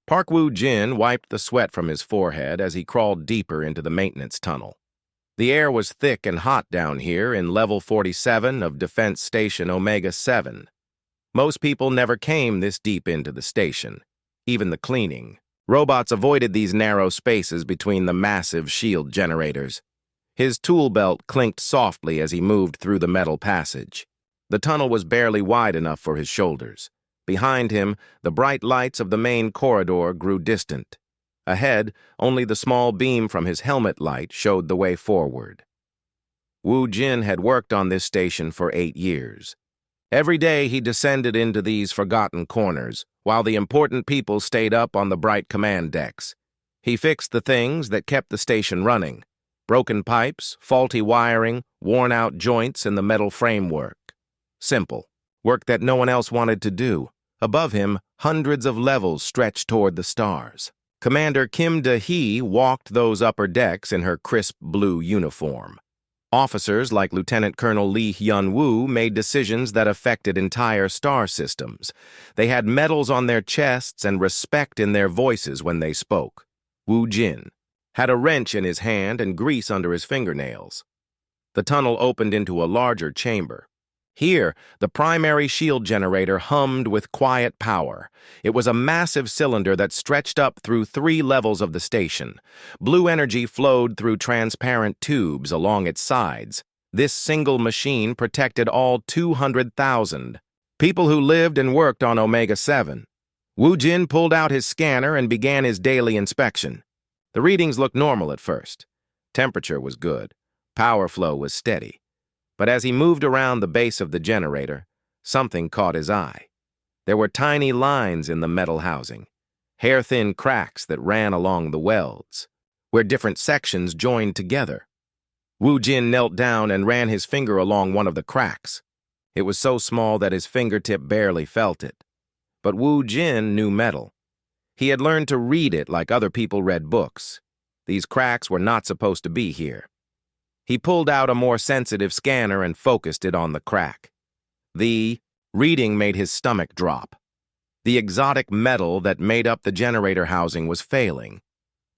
Park Woo-jin wiped the sweat from his forehead as he crawled deeper into the maintenance tunnel. The air was thick and hot down here in Level 47 of Defense Station Omega-7. Most people never came this deep into the station, even the cleaning. Robots avoided these narrow spaces between the massive shield generators. His tool belt clinked softly as he moved through the metal passage. The tunnel was barely wide enough for his shoulders. Behind him, the bright lights of the main corridor grew distant. Ahead, only the small beam from his helmet light showed the way forward. Woo-jin had worked on this station for 8 years. Every day he descended into these forgotten corners, while the important people stayed up on the bright command decks. He fixed the things that kept the station running: broken pipes, faulty wiring, worn-out joints in the metal framework. Simple. Work that no one else wanted to do. Above him, hundreds of levels stretched toward the stars. Commander Kim Da-hee walked those upper decks in her crisp blue uniform. Officers like Lieutenant Colonel Lee Hyun-woo made decisions that affected entire star systems. They had medals on their chests and respect in their voices when they spoke. Woo-jin had a wrench in his hand and grease under his fingernails. The tunnel opened into a larger chamber. Here, the primary shield generator hummed with quiet power. It was a massive cylinder that stretched up through 3 levels of the station. Blue energy flowed through transparent tubes along its sides. This single machine protected all 200,000 people who lived and worked on Omega-7. Woo-jin pulled out his scanner and began his daily inspection. The readings looked normal at first. Temperature was good. Power flow was steady. But as he moved around the base of the generator, something caught his eye. There were tiny lines in the metal housing, hair-thin cracks that ran along the welds, where different sections joined together. Woo-jin knelt down and ran his finger along one of the cracks. It was so small that his fingertip barely felt it. But Woo-jin knew metal. He had learned to read it like other people read books. These cracks were not supposed to be here. He pulled out a more sensitive scanner and focused it on the crack. The reading made his stomach drop. The exotic metal that made up the generator housing was failing.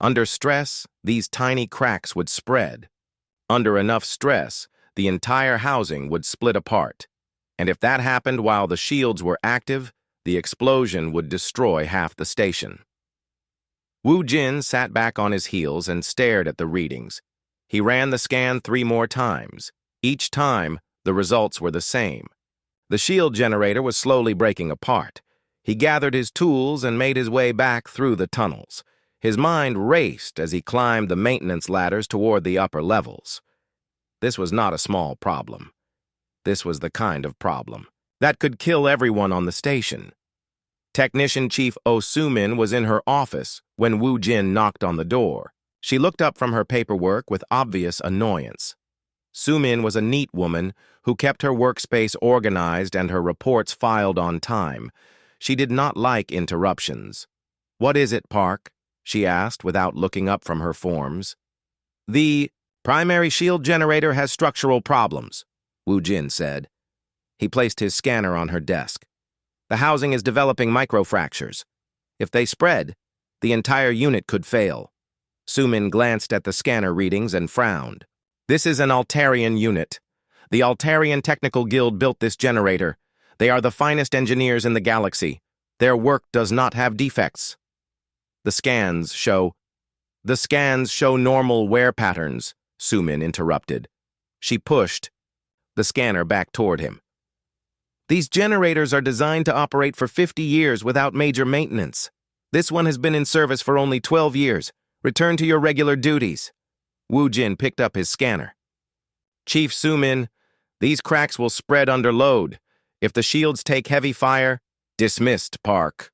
Under stress, these tiny cracks would spread. Under enough stress, the entire housing would split apart. And if that happened while the shields were active, the explosion would destroy half the station. Woo-jin sat back on his heels and stared at the readings. He ran the scan 3 more times. Each time, the results were the same. The shield generator was slowly breaking apart. He gathered his tools and made his way back through the tunnels. His mind raced as he climbed the maintenance ladders toward the upper levels. This was not a small problem. This was the kind of problem that could kill everyone on the station. Technician Chief Oh Soo-min was in her office when Woo-jin knocked on the door. She looked up from her paperwork with obvious annoyance. Soo-min was a neat woman who kept her workspace organized and her reports filed on time. She did not like interruptions. "What is it, Park?" she asked without looking up from her forms. "The primary shield generator has structural problems," Woo-jin said. He placed his scanner on her desk. "The housing is developing microfractures. If they spread, the entire unit could fail." Soo-min glanced at the scanner readings and frowned. "This is an Altarian unit. The Altarian Technical Guild built this generator. They are the finest engineers in the galaxy. Their work does not have defects." The scans show normal wear patterns," Soo-min interrupted. She pushed the scanner back toward him. "These generators are designed to operate for 50 years without major maintenance. This one has been in service for only 12 years. Return to your regular duties." Woo-jin picked up his scanner. "Chief Soo-min, these cracks will spread under load. If the shields take heavy fire..." "Dismissed, Park."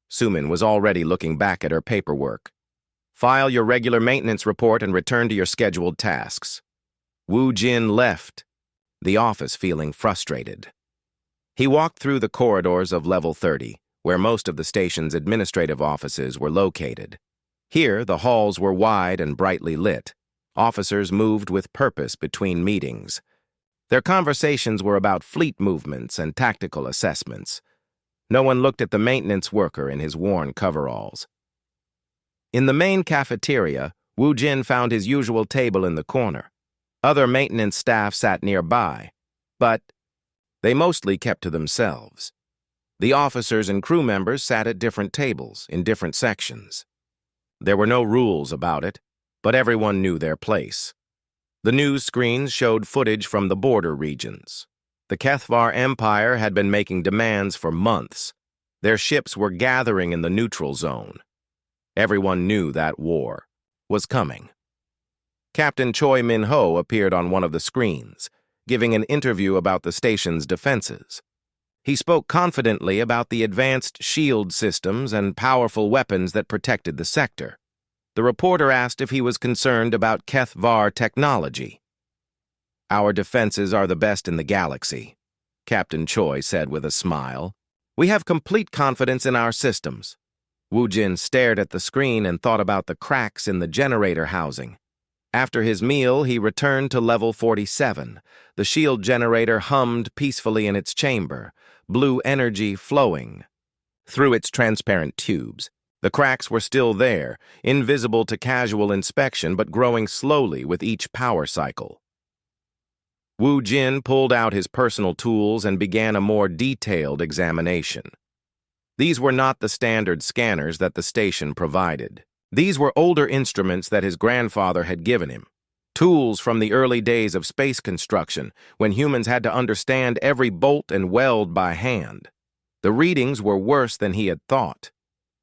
Soo-min was already looking back at her paperwork. "File your regular maintenance report and return to your scheduled tasks." Woo-jin left the office feeling frustrated. He walked through the corridors of Level 30, where most of the station's administrative offices were located. Here, the halls were wide and brightly lit. Officers moved with purpose between meetings. Their conversations were about fleet movements and tactical assessments. No one looked at the maintenance worker in his worn coveralls. In the main cafeteria, Wu Jin found his usual table in the corner. Other maintenance staff sat nearby, but they mostly kept to themselves. The officers and crew members sat at different tables in different sections. There were no rules about it, but everyone knew their place. The news screens showed footage from the border regions. The Kethvar Empire had been making demands for months. Their ships were gathering in the neutral zone. Everyone knew that war was coming. Captain Choi Min-ho appeared on one of the screens, giving an interview about the station's defenses. He spoke confidently about the advanced shield systems and powerful weapons that protected the sector. The reporter asked if he was concerned about Kethvar technology. "Our defenses are the best in the galaxy," Captain Choi said with a smile. "We have complete confidence in our systems." Wu Jin stared at the screen and thought about the cracks in the generator housing. After his meal, he returned to level 47. The shield generator hummed peacefully in its chamber, blue energy flowing through its transparent tubes. The cracks were still there, invisible to casual inspection but growing slowly with each power cycle. Wu Jin pulled out his personal tools and began a more detailed examination. These were not the standard scanners that the station provided. These were older instruments that his grandfather had given him. Tools from the early days of space construction, when humans had to understand every bolt and weld by hand. The readings were worse than he had thought.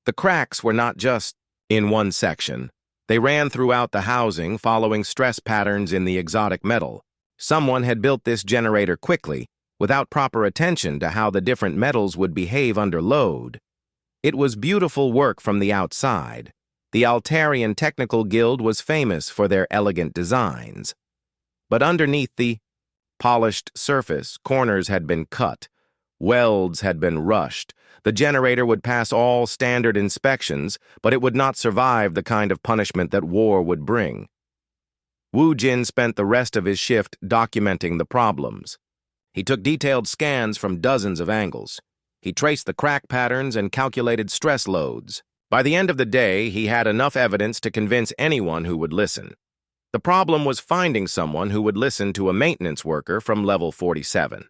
The cracks were not just in one section. They ran throughout the housing, following stress patterns in the exotic metal. Someone had built this generator quickly, without proper attention to how the different metals would behave under load. It was beautiful work from the outside. The Altarian Technical Guild was famous for their elegant designs. But underneath the polished surface, corners had been cut, welds had been rushed. The generator would pass all standard inspections, but it would not survive the kind of punishment that war would bring. Wu Jin spent the rest of his shift documenting the problems. He took detailed scans from dozens of angles. He traced the crack patterns and calculated stress loads. By the end of the day, he had enough evidence to convince anyone who would listen. The problem was finding someone who would listen to a maintenance worker from level 47.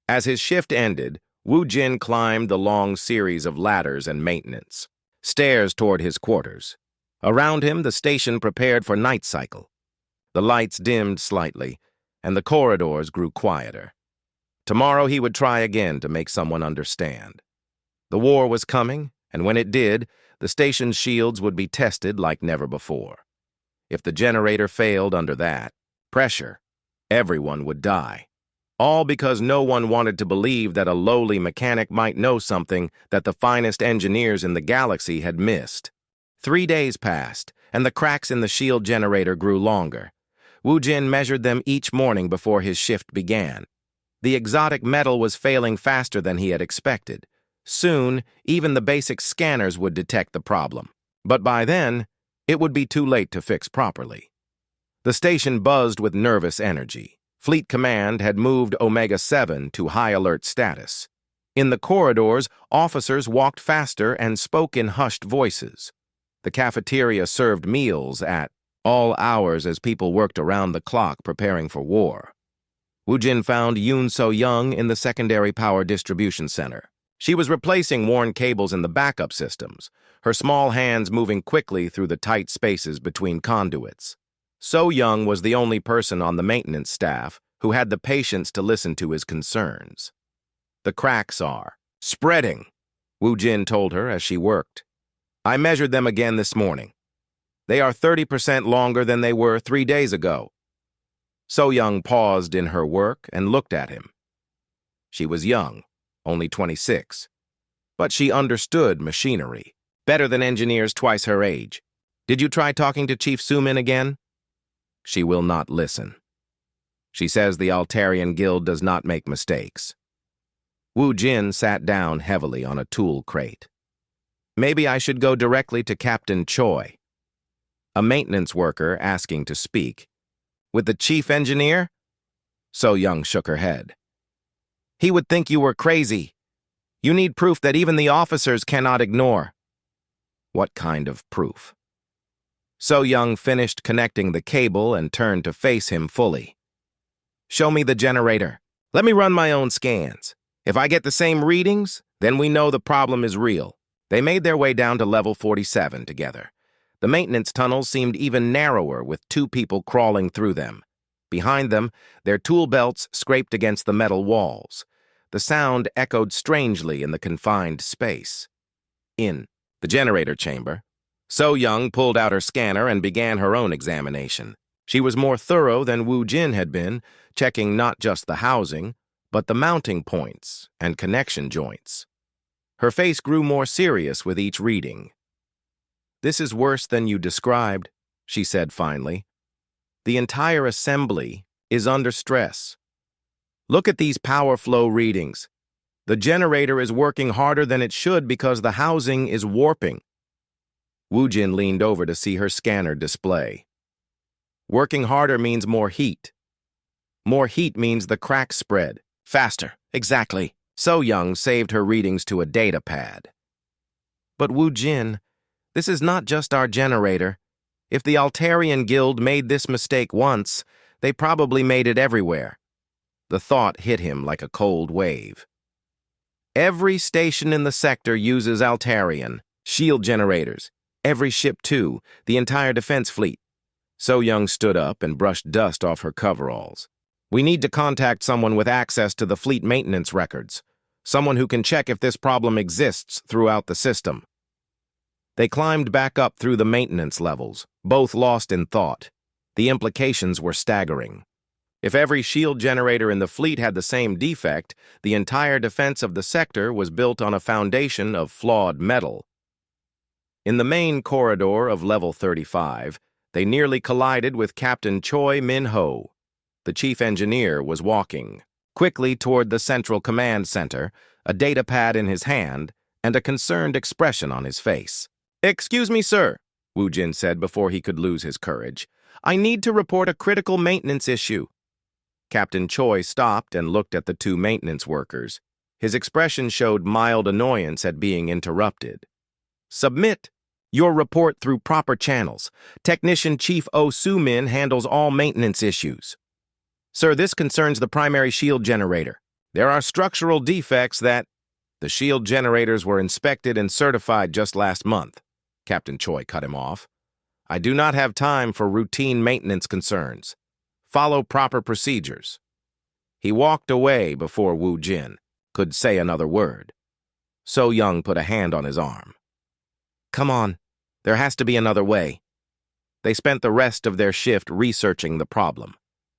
As his shift ended, Wu Jin climbed the long series of ladders and maintenance, stairs toward his quarters. Around him, the station prepared for night cycle. The lights dimmed slightly, and the corridors grew quieter. Tomorrow he would try again to make someone understand. The war was coming, and when it did, the station's shields would be tested like never before. If the generator failed under that pressure, everyone would die. All because no one wanted to believe that a lowly mechanic might know something that the finest engineers in the galaxy had missed. 3 days passed, and the cracks in the shield generator grew longer. Wu Jin measured them each morning before his shift began. The exotic metal was failing faster than he had expected. Soon, even the basic scanners would detect the problem. But by then, it would be too late to fix properly. The station buzzed with nervous energy. Fleet Command had moved Omega-7 to high alert status. In the corridors, officers walked faster and spoke in hushed voices. The cafeteria served meals at all hours as people worked around the clock preparing for war. Wu Jin found Yoon So-young in the secondary power distribution center. She was replacing worn cables in the backup systems, her small hands moving quickly through the tight spaces between conduits. So-young was the only person on the maintenance staff who had the patience to listen to his concerns. "The cracks are spreading," Wu Jin told her as she worked. "I measured them again this morning. They are 30% longer than they were 3 days ago." So-young paused in her work and looked at him. She was young, only 26, but she understood machinery better than engineers twice her age. "Did you try talking to Chief Sumin again?" "She will not listen. She says the Altarian Guild does not make mistakes." Wu Jin sat down heavily on a tool crate. "Maybe I should go directly to Captain Choi." A maintenance worker asking to speak. "With the chief engineer?" So-young shook her head. "He would think you were crazy. You need proof that even the officers cannot ignore." What kind of proof? So-Young finished connecting the cable and turned to face him fully. Show me the generator. Let me run my own scans. If I get the same readings, then we know the problem is real. They made their way down to level 47 together. The maintenance tunnels seemed even narrower with 2 people crawling through them. Behind them, their tool belts scraped against the metal walls. The sound echoed strangely in the confined space. In the generator chamber, So-Young pulled out her scanner and began her own examination. She was more thorough than Wu Jin had been, checking not just the housing, but the mounting points and connection joints. Her face grew more serious with each reading. "This is worse than you described," she said finally. "The entire assembly is under stress. Look at these power flow readings. The generator is working harder than it should because the housing is warping." Wu Jin leaned over to see her scanner display. "Working harder means more heat. More heat means the cracks spread faster." "Exactly." So-Young saved her readings to a data pad. "But Wu Jin, this is not just our generator. If the Altarian Guild made this mistake once, they probably made it everywhere." The thought hit him like a cold wave. "Every station in the sector uses Altarian, shield generators. Every ship too, the entire defense fleet." So-Young stood up and brushed dust off her coveralls. "We need to contact someone with access to the fleet maintenance records. Someone who can check if this problem exists throughout the system." They climbed back up through the maintenance levels, both lost in thought. The implications were staggering. If every shield generator in the fleet had the same defect, the entire defense of the sector was built on a foundation of flawed metal. In the main corridor of level 35, they nearly collided with Captain Choi Min-ho. The chief engineer was walking quickly toward the central command center, a data pad in his hand and a concerned expression on his face. "Excuse me, sir," Wu Jin said before he could lose his courage. "I need to report a critical maintenance issue." Captain Choi stopped and looked at the 2 maintenance workers. His expression showed mild annoyance at being interrupted. "Submit your report through proper channels. Technician Chief Oh Soo-min handles all maintenance issues." "Sir, this concerns the primary shield generator. There are structural defects that—" "The shield generators were inspected and certified just last month," Captain Choi cut him off. "I do not have time for routine maintenance concerns. Follow proper procedures." He walked away before Wu Jin could say another word. So-Young put a hand on his arm. "Come on, there has to be another way." They spent the rest of their shift researching the problem.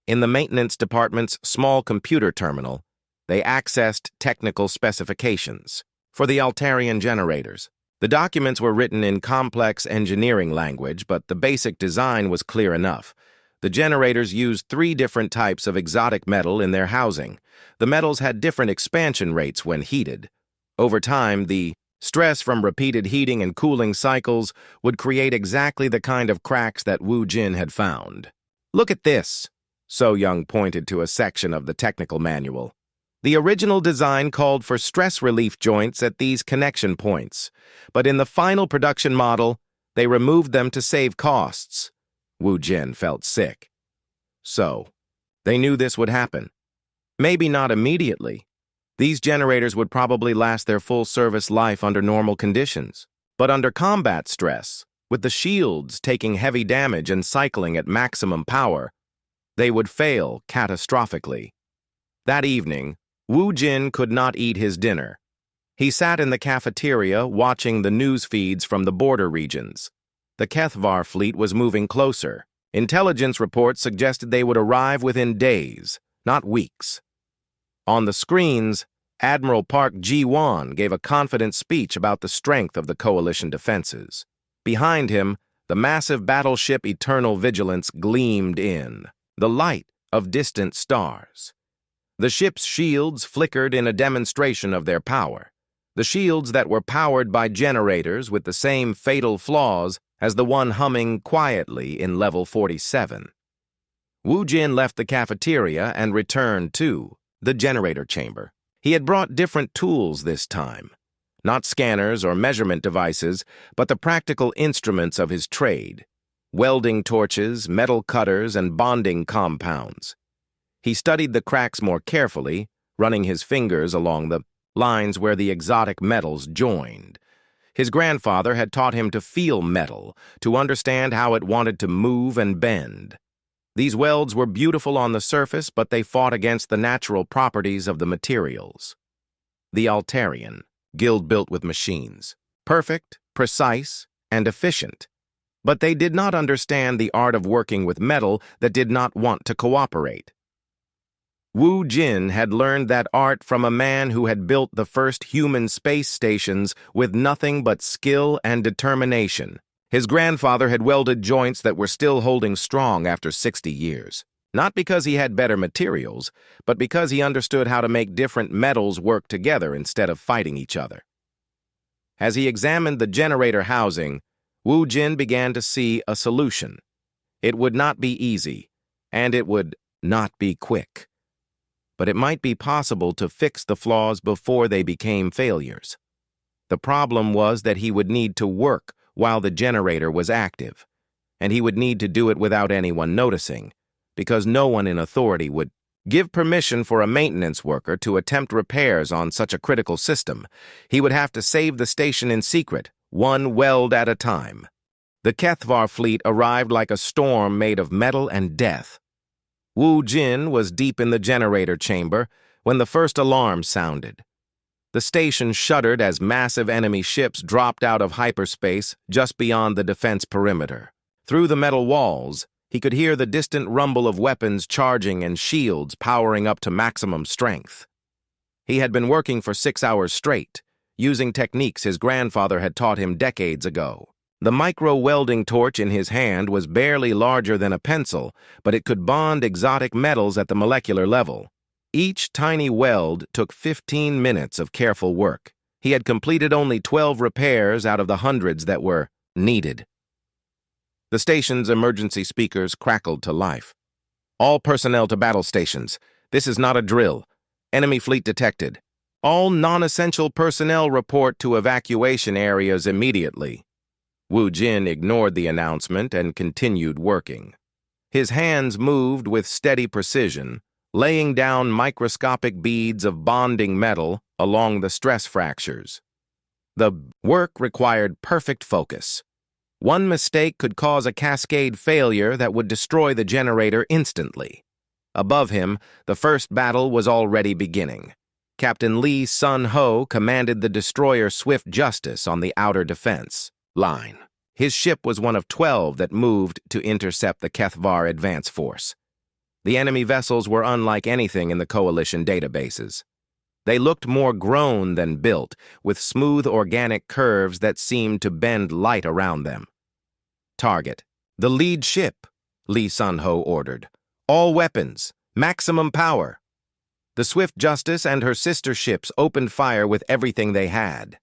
In the maintenance department's small computer terminal, they accessed technical specifications for the Altarian generators. The documents were written in complex engineering language, but the basic design was clear enough. The generators used 3 different types of exotic metal in their housing. The metals had different expansion rates when heated. Over time, the stress from repeated heating and cooling cycles would create exactly the kind of cracks that Wu Jin had found. "Look at this," So-Young pointed to a section of the technical manual. "The original design called for stress relief joints at these connection points, but in the final production model, they removed them to save costs." Wu Jin felt sick. So, they knew this would happen. Maybe not immediately. These generators would probably last their full service life under normal conditions. But under combat stress, with the shields taking heavy damage and cycling at maximum power, they would fail catastrophically. That evening, Wu Jin could not eat his dinner. He sat in the cafeteria watching the news feeds from the border regions. The Kethvar fleet was moving closer. Intelligence reports suggested they would arrive within days, not weeks. On the screens, Admiral Park Ji-won gave a confident speech about the strength of the coalition defenses. Behind him, the massive battleship Eternal Vigilance gleamed in, the light of distant stars. The ship's shields flickered in a demonstration of their power. The shields that were powered by generators with the same fatal flaws as the one humming quietly in level 47. Wu Jin left the cafeteria and returned to the generator chamber. He had brought different tools this time. Not scanners or measurement devices, but the practical instruments of his trade: welding torches, metal cutters, and bonding compounds. He studied the cracks more carefully, running his fingers along the lines where the exotic metals joined. His grandfather had taught him to feel metal, to understand how it wanted to move and bend. These welds were beautiful on the surface, but they fought against the natural properties of the materials. The Altarian, guild built with machines, perfect, precise, and efficient. But they did not understand the art of working with metal that did not want to cooperate. Wu Jin had learned that art from a man who had built the first human space stations with nothing but skill and determination. His grandfather had welded joints that were still holding strong after 60 years. Not because he had better materials, but because he understood how to make different metals work together instead of fighting each other. As he examined the generator housing, Wu Jin began to see a solution. It would not be easy, and it would not be quick. But it might be possible to fix the flaws before they became failures. The problem was that he would need to work while the generator was active, and he would need to do it without anyone noticing, because no one in authority would give permission for a maintenance worker to attempt repairs on such a critical system. He would have to save the station in secret, one weld at a time. The Kethvar fleet arrived like a storm made of metal and death. Wu Jin was deep in the generator chamber when the first alarm sounded. The station shuddered as massive enemy ships dropped out of hyperspace just beyond the defense perimeter. Through the metal walls, he could hear the distant rumble of weapons charging and shields powering up to maximum strength. He had been working for 6 hours straight, using techniques his grandfather had taught him decades ago. The micro-welding torch in his hand was barely larger than a pencil, but it could bond exotic metals at the molecular level. Each tiny weld took 15 minutes of careful work. He had completed only 12 repairs out of the hundreds that were needed. The station's emergency speakers crackled to life. All personnel to battle stations. This is not a drill. Enemy fleet detected. All non-essential personnel report to evacuation areas immediately. Wu Jin ignored the announcement and continued working. His hands moved with steady precision, laying down microscopic beads of bonding metal along the stress fractures. The work required perfect focus. One mistake could cause a cascade failure that would destroy the generator instantly. Above him, the first battle was already beginning. Captain Lee Sun-ho commanded the destroyer Swift Justice on the outer defense line. His ship was one of 12 that moved to intercept the Kethvar advance force. The enemy vessels were unlike anything in the Coalition databases. They looked more grown than built, with smooth organic curves that seemed to bend light around them. Target: the lead ship, Lee Sun-ho ordered. All weapons, maximum power. The Swift Justice and her sister ships opened fire with everything they had.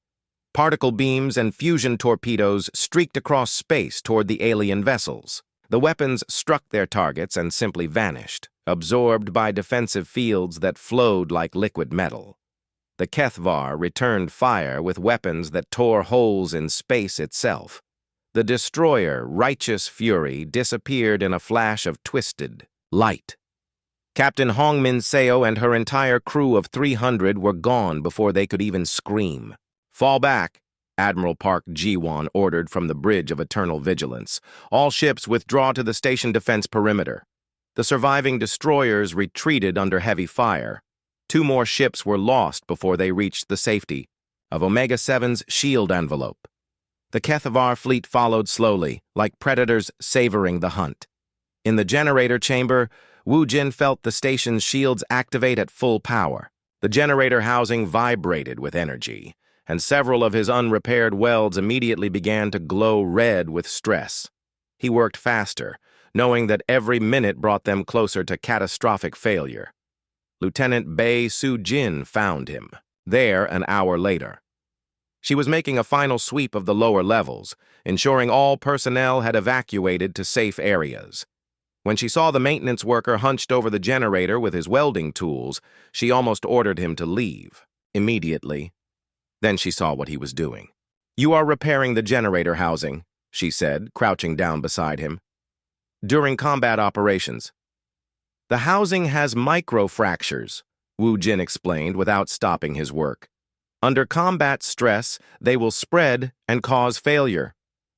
Particle beams and fusion torpedoes streaked across space toward the alien vessels. The weapons struck their targets and simply vanished, absorbed by defensive fields that flowed like liquid metal. The Kethvar returned fire with weapons that tore holes in space itself. The destroyer, Righteous Fury, disappeared in a flash of twisted light. Captain Hongmin Seo and her entire crew of 300 were gone before they could even scream. "Fall back," Admiral Park Ji-won ordered from the Bridge of Eternal Vigilance. "All ships withdraw to the station defense perimeter." The surviving destroyers retreated under heavy fire. 2 more ships were lost before they reached the safety of Omega-7's shield envelope. The Kethvar fleet followed slowly, like predators savoring the hunt. In the generator chamber, Wu Jin felt the station's shields activate at full power. The generator housing vibrated with energy, and several of his unrepaired welds immediately began to glow red with stress. He worked faster, knowing that every minute brought them closer to catastrophic failure. Lieutenant Bei Su-jin found him, there an hour later. She was making a final sweep of the lower levels, ensuring all personnel had evacuated to safe areas. When she saw the maintenance worker hunched over the generator with his welding tools, she almost ordered him to leave. Immediately, Then she saw what he was doing. "You are repairing the generator housing," she said, crouching down beside him. "During combat operations." "The housing has microfractures," Wu Jin explained without stopping his work. "Under combat stress, they will spread and cause failure.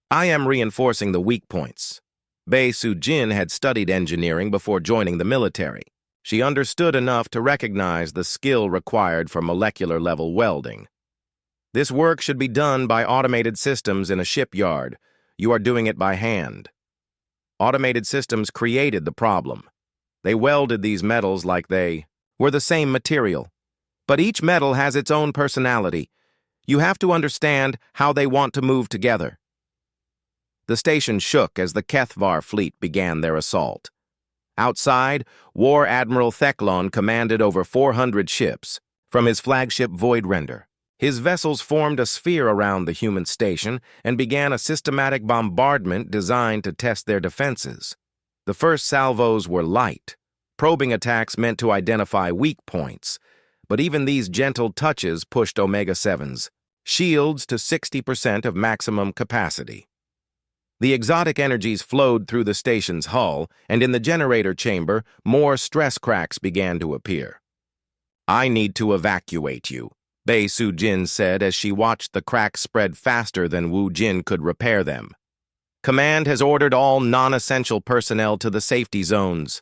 I am reinforcing the weak points." Bei Su-jin had studied engineering before joining the military. She understood enough to recognize the skill required for molecular-level welding. "This work should be done by automated systems in a shipyard. You are doing it by hand." Automated systems created the problem. They welded these metals like they were the same material. But each metal has its own personality. You have to understand how they want to move together. The station shook as the Kethvar fleet began their assault. Outside, War Admiral Theclon commanded over 400 ships from his flagship Voidrender. His vessels formed a sphere around the human station and began a systematic bombardment designed to test their defenses. The first salvos were light, probing attacks meant to identify weak points, but even these gentle touches pushed Omega-7's shields to 60% of maximum capacity. The exotic energies flowed through the station's hull, and in the generator chamber, more stress cracks began to appear. "I need to evacuate you," Bei Su-jin said as she watched the cracks spread faster than Wu Jin could repair them. "Command has ordered all non-essential personnel to the safety zones."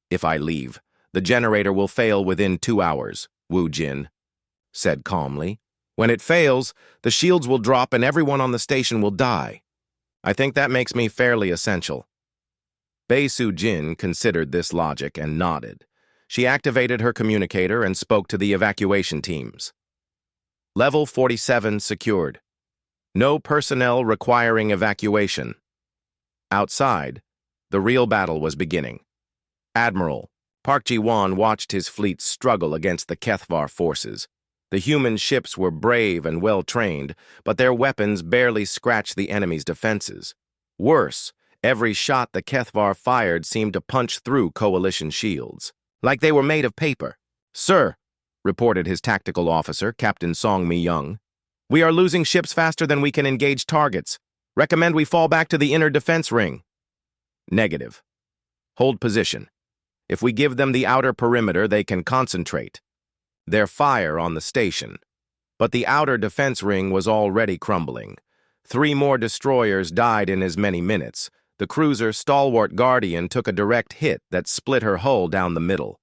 "If I leave, the generator will fail within 2 hours," Wu Jin said calmly. "When it fails, the shields will drop and everyone on the station will die. I think that makes me fairly essential." Bei Su-jin considered this logic and nodded. She activated her communicator and spoke to the evacuation teams. "Level 47 secured. No personnel requiring evacuation." Outside, the real battle was beginning. Admiral Park Ji-won watched his fleet struggle against the Kethvar forces. The human ships were brave and well-trained, but their weapons barely scratched the enemy's defenses. Worse, every shot the Kethvar fired seemed to punch through coalition shields, like they were made of paper. "Sir," reported his tactical officer, Captain Song Mi-young, "we are losing ships faster than we can engage targets. Recommend we fall back to the inner defense ring." "Negative. Hold position. If we give them the outer perimeter, they can concentrate their fire on the station." But the outer defense ring was already crumbling. 3 more destroyers died in as many minutes. The cruiser Stalwart Guardian took a direct hit that split her hull down the middle.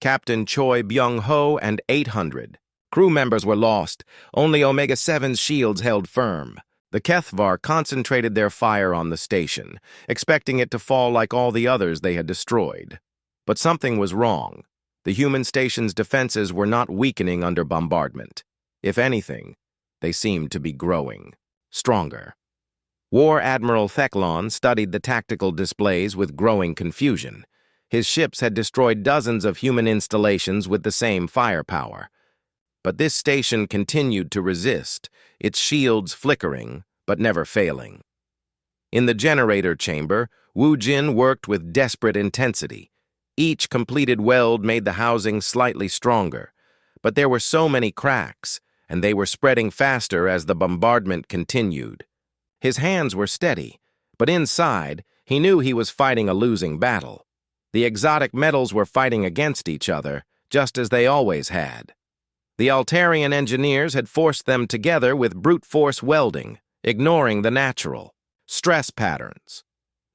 Captain Choi Byung-ho and 800 crew members were lost. Only Omega-7's shields held firm. The Kethvar concentrated their fire on the station, expecting it to fall like all the others they had destroyed. But something was wrong. The human station's defenses were not weakening under bombardment. If anything, they seemed to be growing stronger. War Admiral Theclon studied the tactical displays with growing confusion. His ships had destroyed dozens of human installations with the same firepower. But this station continued to resist, its shields flickering, but never failing. In the generator chamber, Wu Jin worked with desperate intensity. Each completed weld made the housing slightly stronger, but there were so many cracks, and they were spreading faster as the bombardment continued. His hands were steady, but inside, he knew he was fighting a losing battle. The exotic metals were fighting against each other, just as they always had. The Altarian engineers had forced them together with brute force welding, ignoring the natural stress patterns.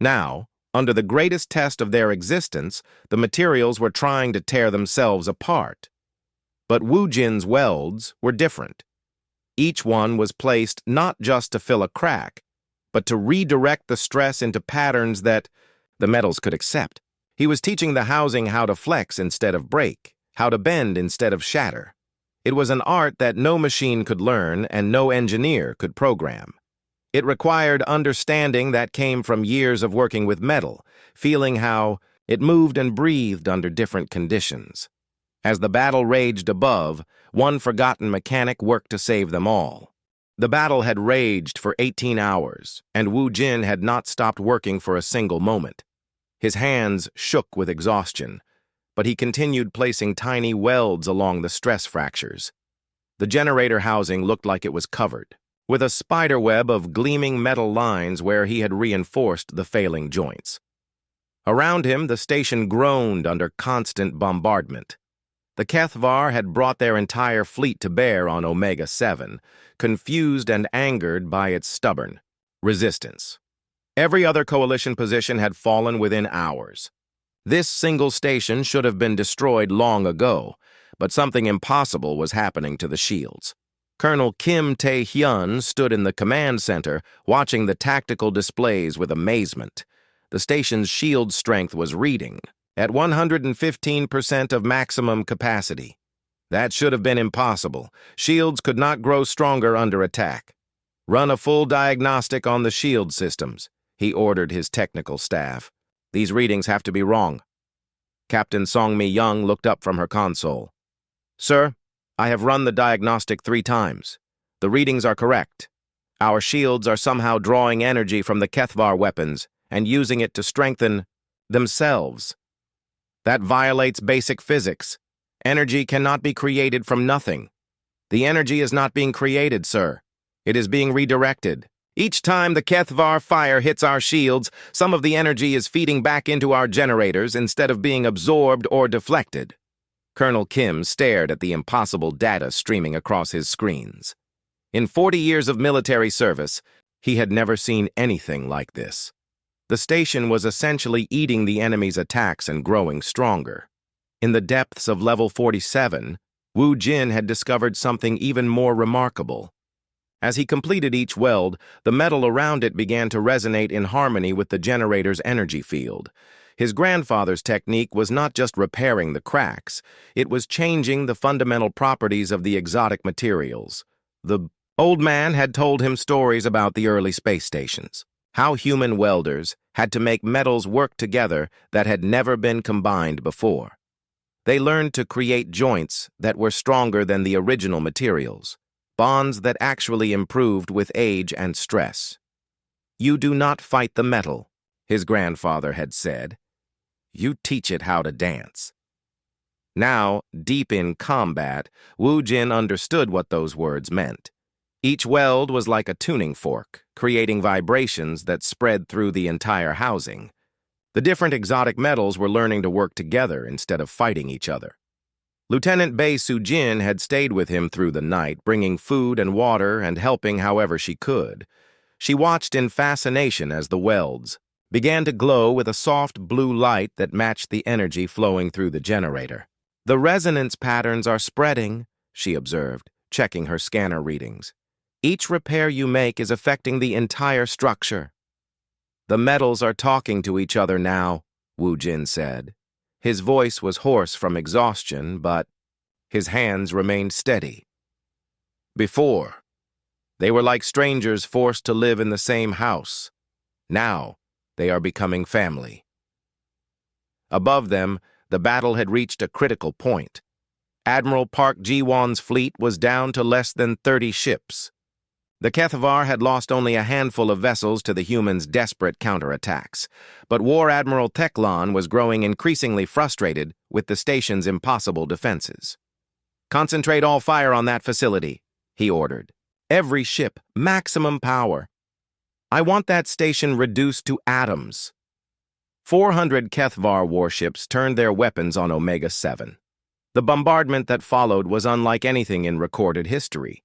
Now, under the greatest test of their existence, the materials were trying to tear themselves apart. But Wu Jin's welds were different. Each one was placed not just to fill a crack, but to redirect the stress into patterns that the metals could accept. He was teaching the housing how to flex instead of break, how to bend instead of shatter. It was an art that no machine could learn and no engineer could program. It required understanding that came from years of working with metal, feeling how it moved and breathed under different conditions. As the battle raged above, one forgotten mechanic worked to save them all. The battle had raged for 18 hours, and Wu Jin had not stopped working for a single moment. His hands shook with exhaustion, but he continued placing tiny welds along the stress fractures. The generator housing looked like it was covered, with a spiderweb of gleaming metal lines where he had reinforced the failing joints. Around him, the station groaned under constant bombardment. The Kethvar had brought their entire fleet to bear on Omega-7, confused and angered by its stubborn resistance. Every other coalition position had fallen within hours. This single station should have been destroyed long ago, but something impossible was happening to the shields. Colonel Kim Tae-hyun stood in the command center, watching the tactical displays with amazement. The station's shield strength was reading at 115% of maximum capacity. That should have been impossible. Shields could not grow stronger under attack. Run a full diagnostic on the shield systems, he ordered his technical staff. These readings have to be wrong. Captain Song-mi-young looked up from her console. Sir, I have run the diagnostic 3 times. The readings are correct. Our shields are somehow drawing energy from the Kethvar weapons and using it to strengthen themselves. That violates basic physics. Energy cannot be created from nothing. The energy is not being created, sir. It is being redirected. Each time the Kethvar fire hits our shields, some of the energy is feeding back into our generators instead of being absorbed or deflected. Colonel Kim stared at the impossible data streaming across his screens. In 40 years of military service, he had never seen anything like this. The station was essentially eating the enemy's attacks and growing stronger. In the depths of level 47, Wu Jin had discovered something even more remarkable. As he completed each weld, the metal around it began to resonate in harmony with the generator's energy field. His grandfather's technique was not just repairing the cracks, it was changing the fundamental properties of the exotic materials. The old man had told him stories about the early space stations, how human welders had to make metals work together that had never been combined before. They learned to create joints that were stronger than the original materials, bonds that actually improved with age and stress. You do not fight the metal, his grandfather had said. You teach it how to dance. Now, deep in combat, Wu Jin understood what those words meant. Each weld was like a tuning fork, creating vibrations that spread through the entire housing. The different exotic metals were learning to work together instead of fighting each other. Lieutenant Bae Soo-jin had stayed with him through the night, bringing food and water and helping however she could. She watched in fascination as the welds began to glow with a soft blue light that matched the energy flowing through the generator. The resonance patterns are spreading, she observed, checking her scanner readings. Each repair you make is affecting the entire structure. The metals are talking to each other now, Wu Jin said. His voice was hoarse from exhaustion, but his hands remained steady. Before, they were like strangers forced to live in the same house. Now, they are becoming family. Above them, the battle had reached a critical point. Admiral Park Ji-won's fleet was down to less than 30 ships. The Kethvar had lost only a handful of vessels to the humans' desperate counterattacks, but War Admiral Teklan was growing increasingly frustrated with the station's impossible defenses. Concentrate all fire on that facility, he ordered. Every ship, maximum power. I want that station reduced to atoms. 400 Kethvar warships turned their weapons on Omega-7. The bombardment that followed was unlike anything in recorded history.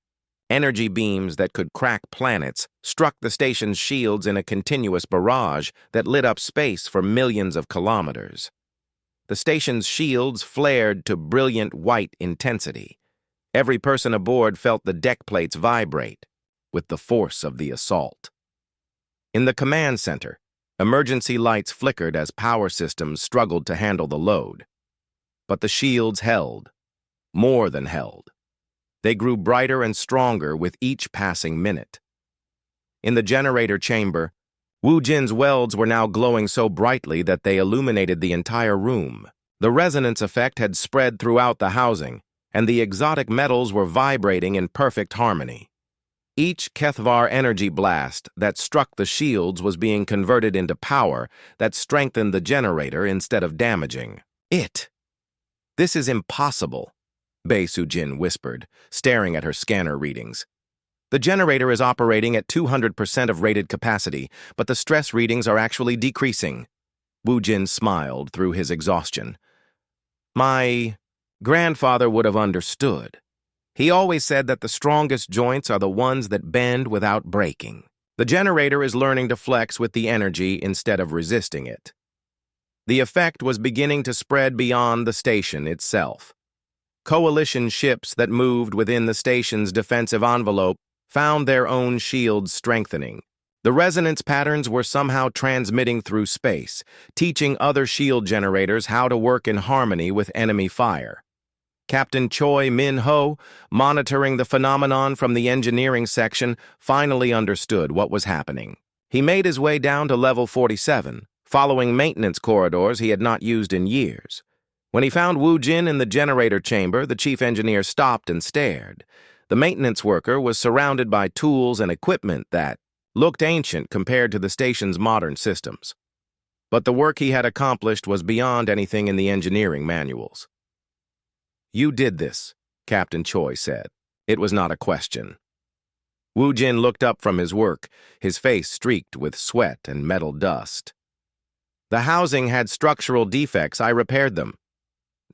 Energy beams that could crack planets struck the station's shields in a continuous barrage that lit up space for millions of kilometers. The station's shields flared to brilliant white intensity. Every person aboard felt the deck plates vibrate with the force of the assault. In the command center, emergency lights flickered as power systems struggled to handle the load. But the shields held, more than held. They grew brighter and stronger with each passing minute. In the generator chamber, Wu Jin's welds were now glowing so brightly that they illuminated the entire room. The resonance effect had spread throughout the housing, and the exotic metals were vibrating in perfect harmony. Each Kethvar energy blast that struck the shields was being converted into power that strengthened the generator instead of damaging it. This is impossible, Bei Sujin whispered, staring at her scanner readings. The generator is operating at 200% of rated capacity, but the stress readings are actually decreasing. Wu Jin smiled through his exhaustion. My grandfather would have understood. He always said that the strongest joints are the ones that bend without breaking. The generator is learning to flex with the energy instead of resisting it. The effect was beginning to spread beyond the station itself. Coalition ships that moved within the station's defensive envelope found their own shields strengthening. The resonance patterns were somehow transmitting through space, teaching other shield generators how to work in harmony with enemy fire. Captain Choi Min-ho, monitoring the phenomenon from the engineering section, finally understood what was happening. He made his way down to level 47, following maintenance corridors he had not used in years. When he found Wu Jin in the generator chamber, the chief engineer stopped and stared. The maintenance worker was surrounded by tools and equipment that looked ancient compared to the station's modern systems. But the work he had accomplished was beyond anything in the engineering manuals. "You did this," Captain Choi said. It was not a question. Wu Jin looked up from his work, his face streaked with sweat and metal dust. "The housing had structural defects. I repaired them."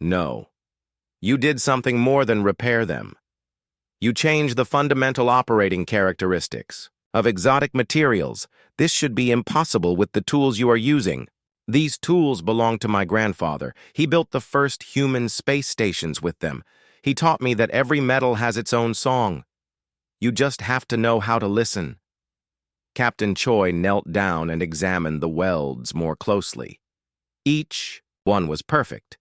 "No. You did something more than repair them. You changed the fundamental operating characteristics of exotic materials. This should be impossible with the tools you are using. These tools belong to my grandfather. He built the first human space stations with them. He taught me that every metal has its own song. You just have to know how to listen." Captain Choi knelt down and examined the welds more closely. Each one was perfect,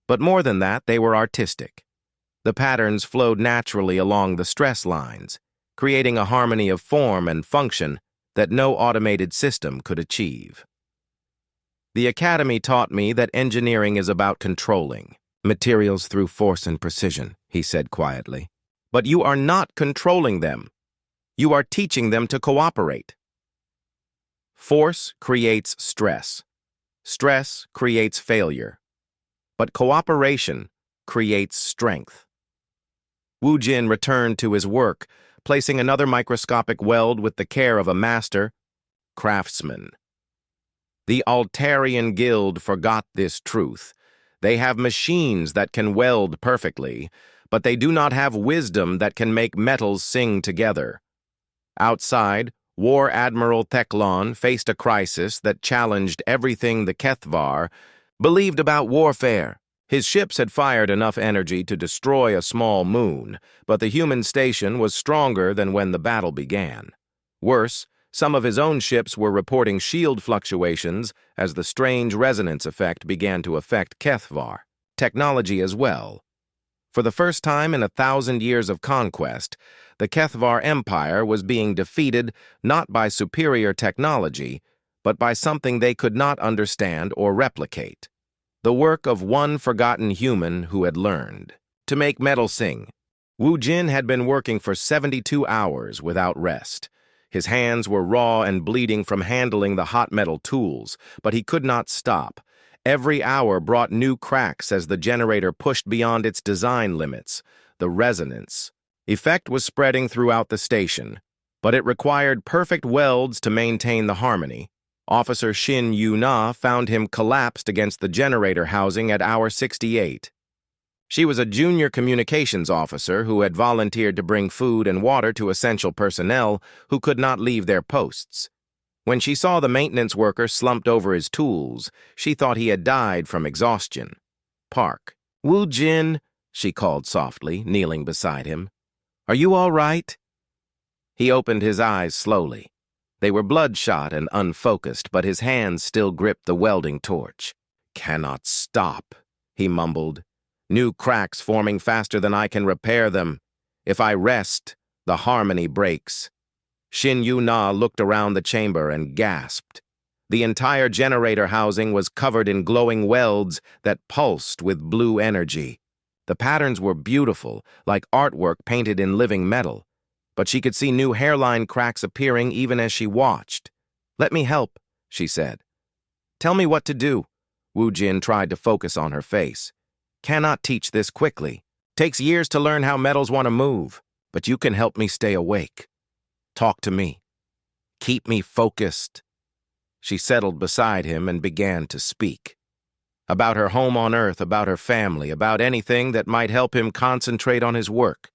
but more than that, they were artistic. The patterns flowed naturally along the stress lines, creating a harmony of form and function that no automated system could achieve. "The Academy taught me that engineering is about controlling materials through force and precision," he said quietly. "But you are not controlling them. You are teaching them to cooperate. Force creates stress. Stress creates failure. But cooperation creates strength." Wu Jin returned to his work, placing another microscopic weld with the care of a master craftsman. The Altarian Guild forgot this truth. They have machines that can weld perfectly, but they do not have wisdom that can make metals sing together. Outside, War Admiral Teclon faced a crisis that challenged everything the Kethvar believed about warfare. His ships had fired enough energy to destroy a small moon, but the human station was stronger than when the battle began. Worse, some of his own ships were reporting shield fluctuations as the strange resonance effect began to affect Kethvar, technology as well. For the first time in 1,000 years of conquest, the Kethvar Empire was being defeated not by superior technology, but by something they could not understand or replicate. The work of one forgotten human who had learned to make metal sing. Wu Jin had been working for 72 hours without rest. His hands were raw and bleeding from handling the hot metal tools, but he could not stop. Every hour brought new cracks as the generator pushed beyond its design limits. The resonance effect was spreading throughout the station, but it required perfect welds to maintain the harmony. Officer Shin Yu-na found him collapsed against the generator housing at hour 68. She was a junior communications officer who had volunteered to bring food and water to essential personnel who could not leave their posts. When she saw the maintenance worker slumped over his tools, she thought he had died from exhaustion. "Park. Wu Jin," she called softly, kneeling beside him. "Are you all right?" He opened his eyes slowly. They were bloodshot and unfocused, but his hands still gripped the welding torch. "Cannot stop," he mumbled. "New cracks forming faster than I can repair them. If I rest, the harmony breaks." Shin Yu-na looked around the chamber and gasped. The entire generator housing was covered in glowing welds that pulsed with blue energy. The patterns were beautiful, like artwork painted in living metal. But she could see new hairline cracks appearing even as she watched. "Let me help," she said. "Tell me what to do." Wu Jin tried to focus on her face. "Cannot teach this quickly." Takes years to learn how metals want to move, but you can help me stay awake. Talk to me. Keep me focused." She settled beside him and began to speak. About her home on Earth, about her family, about anything that might help him concentrate on his work.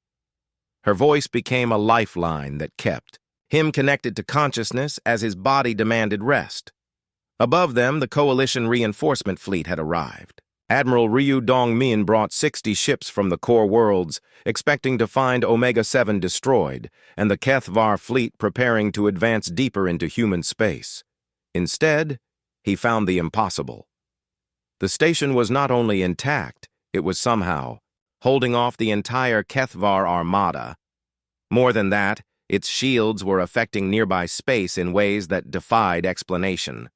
Her voice became a lifeline that kept him connected to consciousness as his body demanded rest. Above them, the Coalition reinforcement fleet had arrived. Admiral Ryu Dongmin brought 60 ships from the core worlds, expecting to find Omega-7 destroyed, and the Kethvar fleet preparing to advance deeper into human space. Instead, he found the impossible. The station was not only intact, it was somehow holding off the entire Kethvar armada. More than that, its shields were affecting nearby space in ways that defied explanation.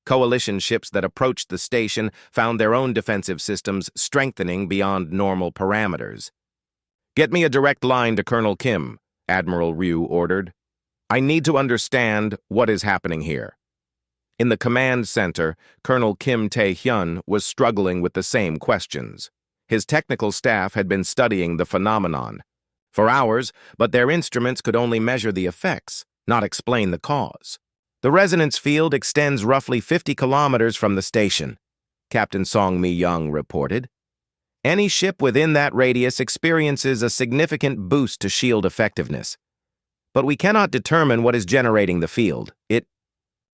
Coalition ships that approached the station found their own defensive systems strengthening beyond normal parameters. "Get me a direct line to Colonel Kim," Admiral Ryu ordered. "I need to understand what is happening here." In the command center, Colonel Kim Tae-hyun was struggling with the same questions. His technical staff had been studying the phenomenon for hours, but their instruments could only measure the effects, not explain the cause. "The resonance field extends roughly 50 kilometers from the station," Captain Song Mi-young reported. "Any ship within that radius experiences a significant boost to shield effectiveness. But we cannot determine what is generating the field. It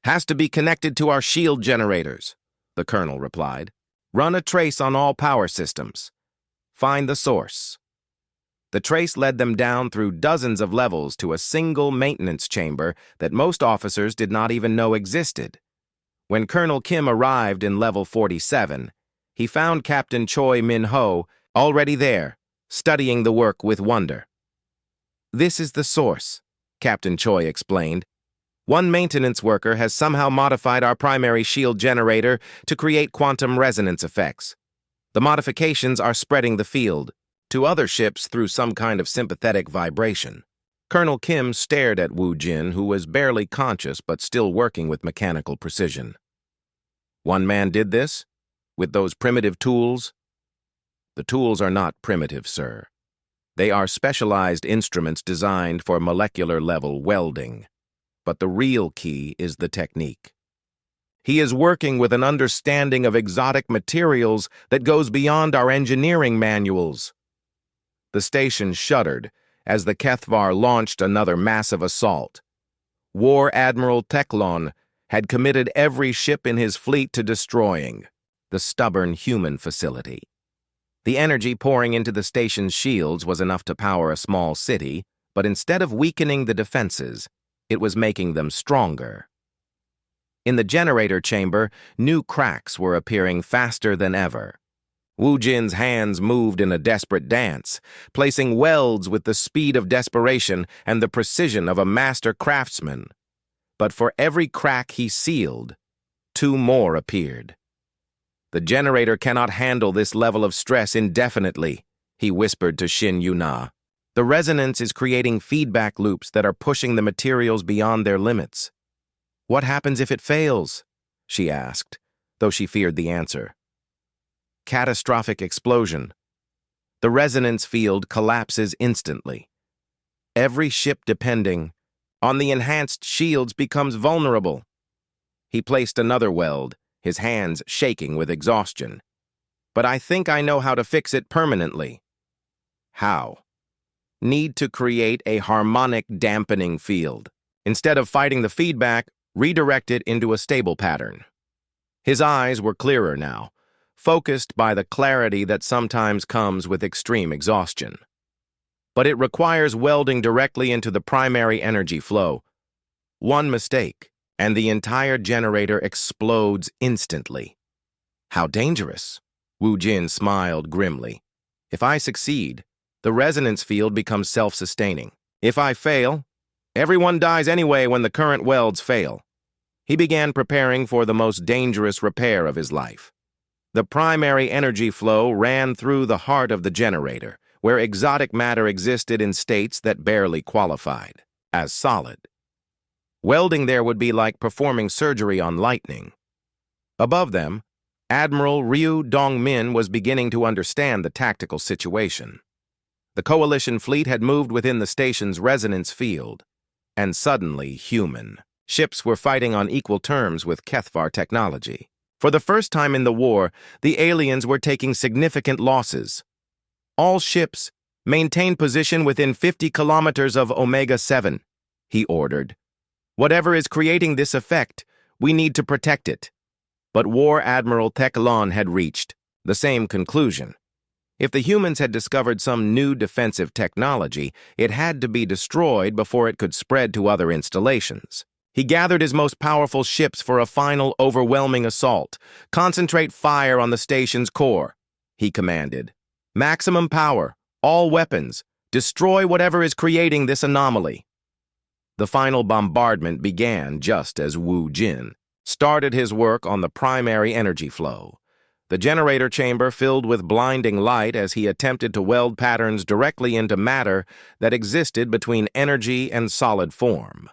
has to be connected to our shield generators," the colonel replied. "Run a trace on all power systems. Find the source." The trace led them down through dozens of levels to a single maintenance chamber that most officers did not even know existed. When Colonel Kim arrived in level 47, he found Captain Choi Min-ho already there, studying the work with wonder. "This is the source," Captain Choi explained. "One maintenance worker has somehow modified our primary shield generator to create quantum resonance effects. The modifications are spreading the field to other ships through some kind of sympathetic vibration." Colonel Kim stared at Woo Jin, who was barely conscious but still working with mechanical precision. "One man did this? With those primitive tools?" "The tools are not primitive, sir. They are specialized instruments designed for molecular-level welding. But the real key is the technique. He is working with an understanding of exotic materials that goes beyond our engineering manuals." The station shuddered as the Kethvar launched another massive assault. War Admiral Teklon had committed every ship in his fleet to destroying the stubborn human facility. The energy pouring into the station's shields was enough to power a small city, but instead of weakening the defenses, it was making them stronger. In the generator chamber, new cracks were appearing faster than ever. Woo Jin's hands moved in a desperate dance, placing welds with the speed of desperation and the precision of a master craftsman. But for every crack he sealed, 2 more appeared. "The generator cannot handle this level of stress indefinitely," he whispered to Shin Yuna. "The resonance is creating feedback loops that are pushing the materials beyond their limits." "What happens if it fails?" she asked, though she feared the answer. "Catastrophic explosion. The resonance field collapses instantly. Every ship depending on the enhanced shields becomes vulnerable." He placed another weld, his hands shaking with exhaustion. "But I think I know how to fix it permanently." "How?" "Need to create a harmonic dampening field. Instead of fighting the feedback, redirect it into a stable pattern." His eyes were clearer now, focused by the clarity that sometimes comes with extreme exhaustion. "But it requires welding directly into the primary energy flow. One mistake, and the entire generator explodes instantly." "How dangerous?" Woo Jin smiled grimly. "If I succeed, the resonance field becomes self-sustaining. If I fail, everyone dies anyway when the current welds fail." He began preparing for the most dangerous repair of his life. The primary energy flow ran through the heart of the generator, where exotic matter existed in states that barely qualified as solid. Welding there would be like performing surgery on lightning. Above them, Admiral Ryu Dongmin was beginning to understand the tactical situation. The coalition fleet had moved within the station's resonance field, and suddenly human. Ships were fighting on equal terms with Kethvar technology. For the first time in the war, the aliens were taking significant losses. All ships maintain position within 50 kilometers of Omega-7, he ordered. Whatever is creating this effect, we need to protect it. But War Admiral Teclon had reached the same conclusion. If the humans had discovered some new defensive technology, it had to be destroyed before it could spread to other installations. He gathered his most powerful ships for a final overwhelming assault. Concentrate fire on the station's core, he commanded. Maximum power, all weapons, destroy whatever is creating this anomaly. The final bombardment began just as Wu Jin started his work on the primary energy flow. The generator chamber filled with blinding light as he attempted to weld patterns directly into matter that existed between energy and solid form.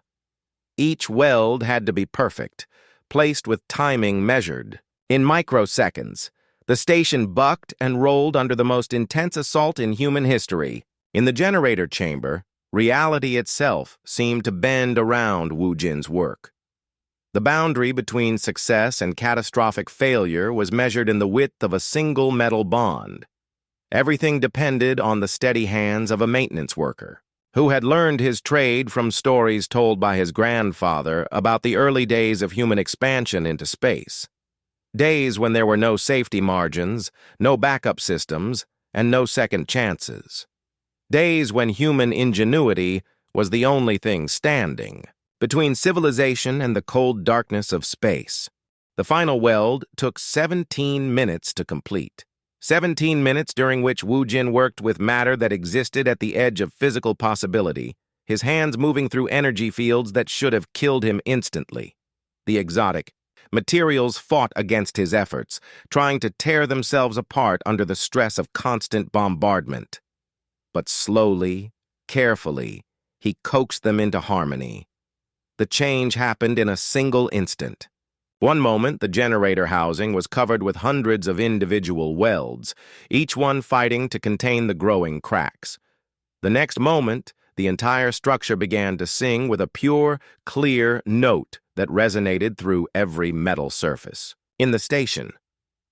Each weld had to be perfect, placed with timing measured. In microseconds, the station bucked and rolled under the most intense assault in human history. In the generator chamber, reality itself seemed to bend around Wu Jin's work. The boundary between success and catastrophic failure was measured in the width of a single metal bond. Everything depended on the steady hands of a maintenance worker, who had learned his trade from stories told by his grandfather about the early days of human expansion into space. Days when there were no safety margins, no backup systems, and no second chances. Days when human ingenuity was the only thing standing between civilization and the cold darkness of space. The final weld took 17 minutes to complete. 17 minutes during which Wu Jin worked with matter that existed at the edge of physical possibility, his hands moving through energy fields that should have killed him instantly. The exotic materials fought against his efforts, trying to tear themselves apart under the stress of constant bombardment. But slowly, carefully, he coaxed them into harmony. The change happened in a single instant. One moment, the generator housing was covered with hundreds of individual welds, each one fighting to contain the growing cracks. The next moment, the entire structure began to sing with a pure, clear note that resonated through every metal surface. In the station,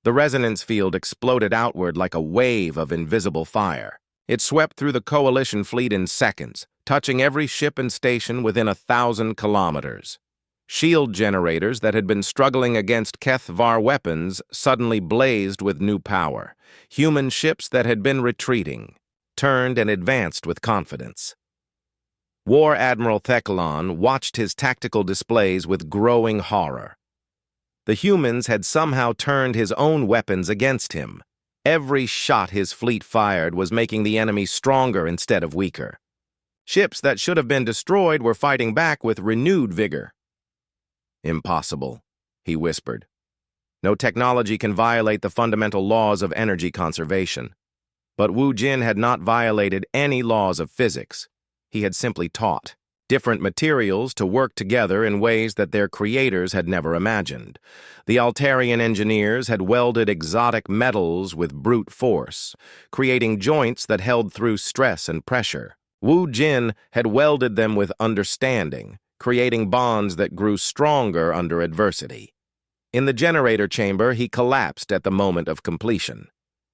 the resonance field exploded outward like a wave of invisible fire. It swept through the coalition fleet in seconds, touching every ship and station within 1,000 kilometers. Shield generators that had been struggling against Kethvar weapons suddenly blazed with new power. Human ships that had been retreating turned and advanced with confidence. War Admiral Teclon watched his tactical displays with growing horror. The humans had somehow turned his own weapons against him. Every shot his fleet fired was making the enemy stronger instead of weaker. Ships that should have been destroyed were fighting back with renewed vigor. Impossible, he whispered. No technology can violate the fundamental laws of energy conservation. But Wu Jin had not violated any laws of physics. He had simply taught different materials to work together in ways that their creators had never imagined. The Altarian engineers had welded exotic metals with brute force, creating joints that held through stress and pressure. Wu Jin had welded them with understanding, creating bonds that grew stronger under adversity. In the generator chamber, he collapsed at the moment of completion.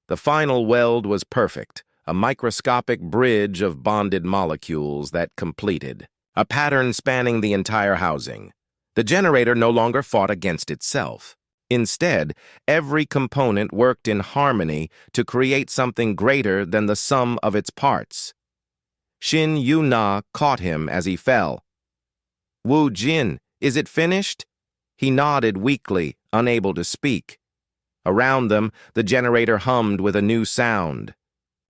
The final weld was perfect, a microscopic bridge of bonded molecules that completed, a pattern spanning the entire housing. The generator no longer fought against itself. Instead, every component worked in harmony to create something greater than the sum of its parts. Shin Yu-na caught him as he fell. "Wu Jin, is it finished?" He nodded weakly, unable to speak. Around them, the generator hummed with a new sound.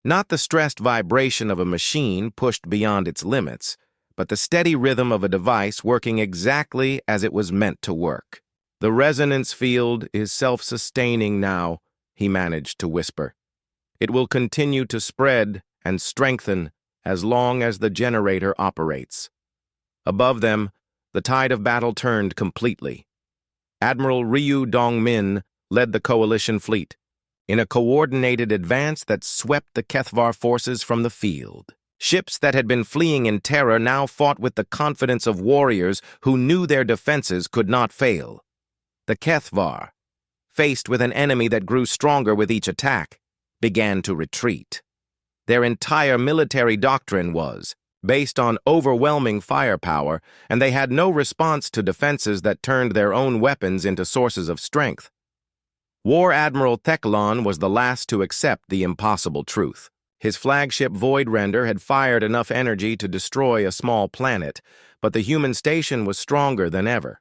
Not the stressed vibration of a machine pushed beyond its limits, but the steady rhythm of a device working exactly as it was meant to work. "The resonance field is self-sustaining now," he managed to whisper. "It will continue to spread and strengthen as long as the generator operates." Above them, the tide of battle turned completely. Admiral Ryu Dongmin led the coalition fleet in a coordinated advance that swept the Kethvar forces from the field. Ships that had been fleeing in terror now fought with the confidence of warriors who knew their defenses could not fail. The Kethvar, faced with an enemy that grew stronger with each attack, began to retreat. Their entire military doctrine was based on overwhelming firepower, and they had no response to defenses that turned their own weapons into sources of strength. War Admiral Theklan was the last to accept the impossible truth. His flagship Voidrender had fired enough energy to destroy a small planet, but the human station was stronger than ever.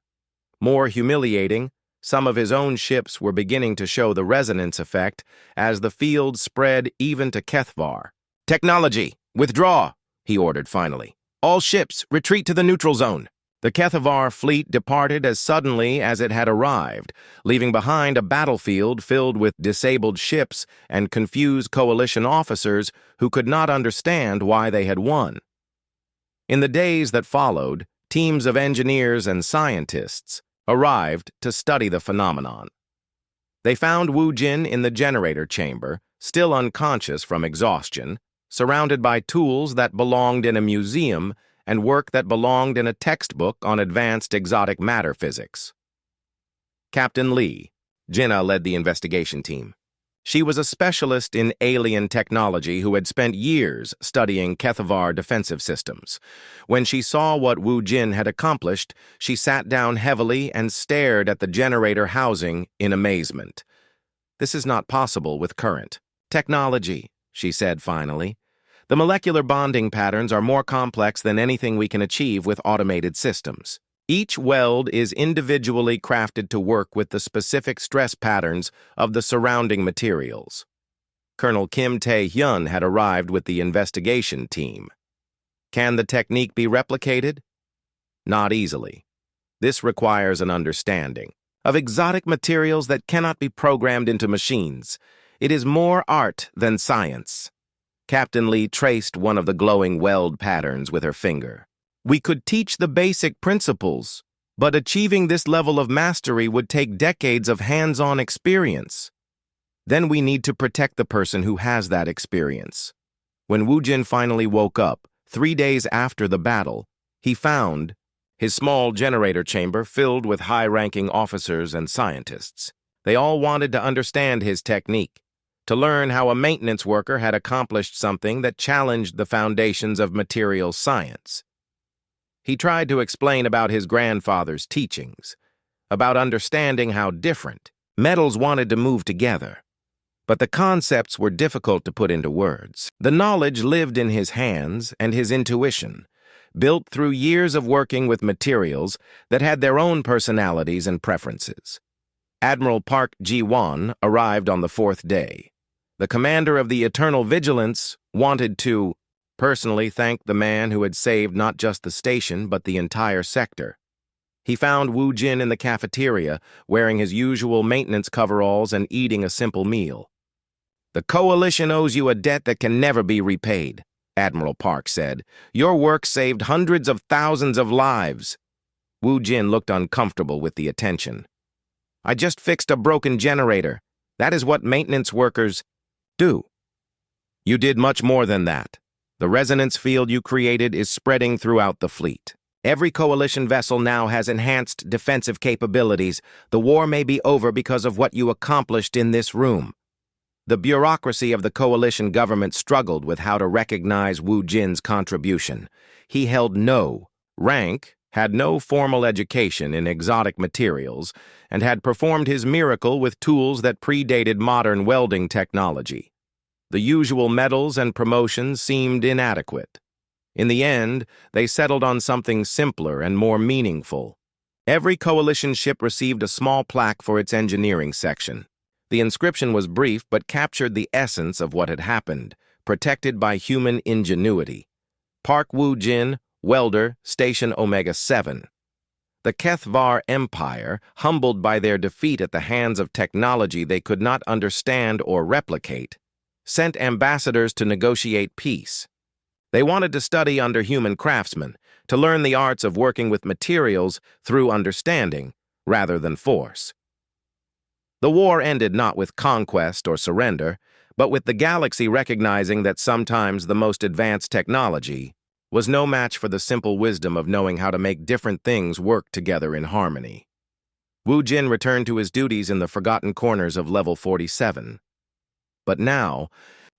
More humiliating, some of his own ships were beginning to show the resonance effect as the field spread even to Kethvar. "Technology, withdraw," he ordered finally. "All ships, retreat to the neutral zone." The Kethvar fleet departed as suddenly as it had arrived, leaving behind a battlefield filled with disabled ships and confused coalition officers who could not understand why they had won. In the days that followed, teams of engineers and scientists arrived to study the phenomenon. They found Wu Jin in the generator chamber, still unconscious from exhaustion, surrounded by tools that belonged in a museum and work that belonged in a textbook on advanced exotic matter physics. Captain Lee, Jinnah led the investigation team. She was a specialist in alien technology who had spent years studying Kethvar defensive systems. When she saw what Wu Jin had accomplished, she sat down heavily and stared at the generator housing in amazement. "This is not possible with current technology," she said finally. "The molecular bonding patterns are more complex than anything we can achieve with automated systems. Each weld is individually crafted to work with the specific stress patterns of the surrounding materials." Colonel Kim Tae-hyun had arrived with the investigation team. Can the technique be replicated? Not easily. This requires an understanding of exotic materials that cannot be programmed into machines. It is more art than science. Captain Lee traced one of the glowing weld patterns with her finger. "We could teach the basic principles, but achieving this level of mastery would take decades of hands-on experience. Then we need to protect the person who has that experience." When Wu Jin finally woke up, 3 days after the battle, he found his small generator chamber filled with high-ranking officers and scientists. They all wanted to understand his technique, to learn how a maintenance worker had accomplished something that challenged the foundations of material science. He tried to explain about his grandfather's teachings, about understanding how different metals wanted to move together. But the concepts were difficult to put into words. The knowledge lived in his hands and his intuition, built through years of working with materials that had their own personalities and preferences. Admiral Park Ji-won arrived on the 4th day. The commander of the Eternal Vigilance wanted to personally thank the man who had saved not just the station but the entire sector. He found Wu Jin in the cafeteria, wearing his usual maintenance coveralls and eating a simple meal. "The Coalition owes you a debt that can never be repaid," Admiral Park said. "Your work saved hundreds of thousands of lives." Wu Jin looked uncomfortable with the attention. "I just fixed a broken generator. That is what maintenance workers do." "You did much more than that. The resonance field you created is spreading throughout the fleet. Every coalition vessel now has enhanced defensive capabilities. The war may be over because of what you accomplished in this room." The bureaucracy of the coalition government struggled with how to recognize Wu Jin's contribution. He held no rank, had no formal education in exotic materials, and had performed his miracle with tools that predated modern welding technology. The usual medals and promotions seemed inadequate. In the end, they settled on something simpler and more meaningful. Every coalition ship received a small plaque for its engineering section. The inscription was brief but captured the essence of what had happened, protected by human ingenuity. Park Wu Jin, welder, Station Omega 7. The Kethvar Empire, humbled by their defeat at the hands of technology they could not understand or replicate, sent ambassadors to negotiate peace. They wanted to study under human craftsmen, to learn the arts of working with materials through understanding rather than force. The war ended not with conquest or surrender, but with the galaxy recognizing that sometimes the most advanced technology was no match for the simple wisdom of knowing how to make different things work together in harmony. Wu Jin returned to his duties in the forgotten corners of Level 47. But now,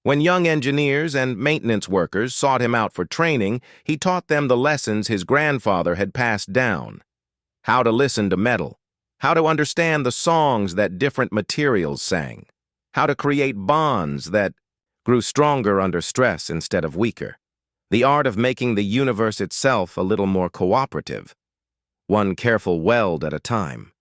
when young engineers and maintenance workers sought him out for training, he taught them the lessons his grandfather had passed down: how to listen to metal, how to understand the songs that different materials sang, how to create bonds that grew stronger under stress instead of weaker, the art of making the universe itself a little more cooperative, one careful weld at a time.